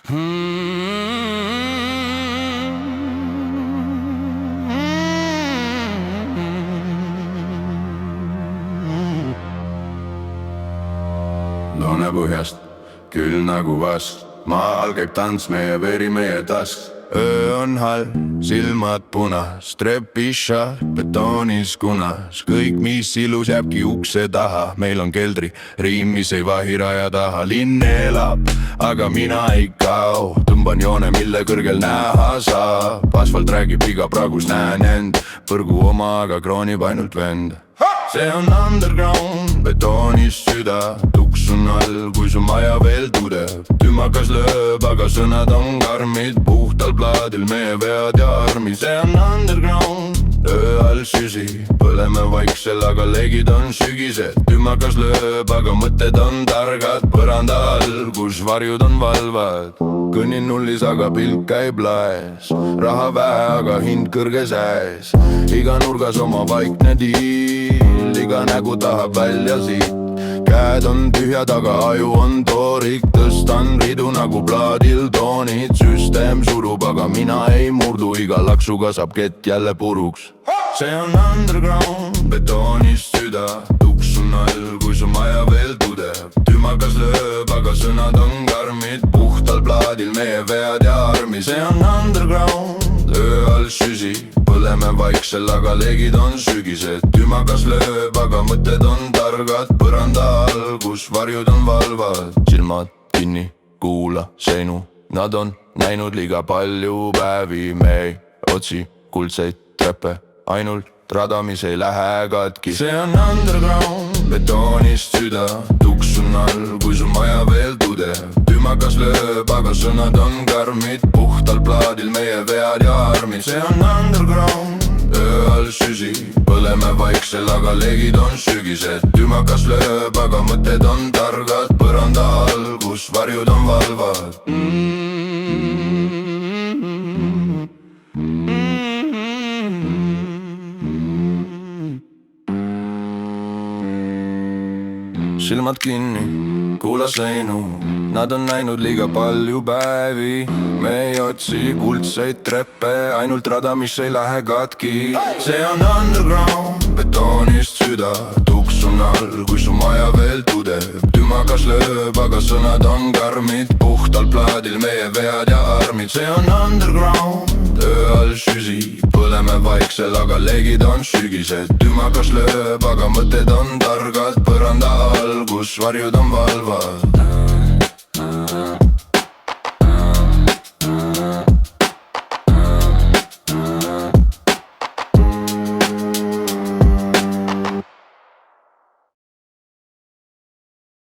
Loonepõhjast küll nagu vask, maa all käib tants, meie veri, meie task. Öö on halb, silmad punas, trepiša betoonis kunas. Kõik, mis ilus, jääbki ukse taha. Meil on keldri riim, mis ei vahi raja taha. Linn elab, aga mina ei kao. Tõmban joone, mille kõrgel näha saab. Asfalt räägib iga pragus, näen end. Põrgu oma, aga kroonib ainult vend. See on underground, betoonist süda. Tuksun all, kui su maja veel tudeb. Tümakas lööb, aga sõnad on karmid. Puhtal plaadil meie vead ja armid. See on underground, öö all süsi. Põleme vaiksel, aga leegid on sügised. Tümakas lööb, aga mõtted on targad. Põranda all, kus varjud on valvad. Kõnnin nullis, aga pilk käib laes. Raha vähe, aga hind kõrge säes. Iga nurgas oma vaikne diil. Iga nägu tahab välja siit. Käed on tühjad, aga aju on toorik. Tõstan ridu nagu plaadil toonid. Süsteem surub, aga mina ei murdu. Iga laksuga saab kett jälle puruks. See on underground, betoonist süda. Tuksun all, kui su maja veel tudeb. Tümakas lööb, aga sõnad on karmid. Puhtal plaadil meie vead ja armid. See on underground, öö all süsi. Põleme vaiksel, aga leegid on sügised. Tümakas lööb, aga mõtted on targad. Põranda all, kus varjud on valvad. Silmad kinni, kuula seinu. Nad on näinud liiga palju päevi. Me ei otsi kuldseid treppe, ainult rada, mis ei lähe katki. See on underground, betoonist süda. Tuksun all, kui su maja veel tudeb. Tümakas lööb, aga sõnad on karmid. Puhtal plaadil meie vead ja armid. See on underground, öö all süsi. Põleme vaiksel, aga leegid on sügised. Tümakas lööb, aga mõtted on targad. Põranda all, kus varjud on valvad. Silmad kinni, kuula seinu. Nad on näinud liiga palju päevi. Me ei otsi kuldseid treppe, ainult rada, mis ei lähe katki. See on underground, betoonist süda. Tuksun all, kui su maja veel tudeb. Tümakas lööb, aga sõnad on karmid. Puhtal plaadil meie vead ja armid. See on underground, öö all süsi. Põleme vaiksel, aga leegid on sügised. Tümakas lööb, aga mõtted on targad. Põranda all, kus varjud on valvad.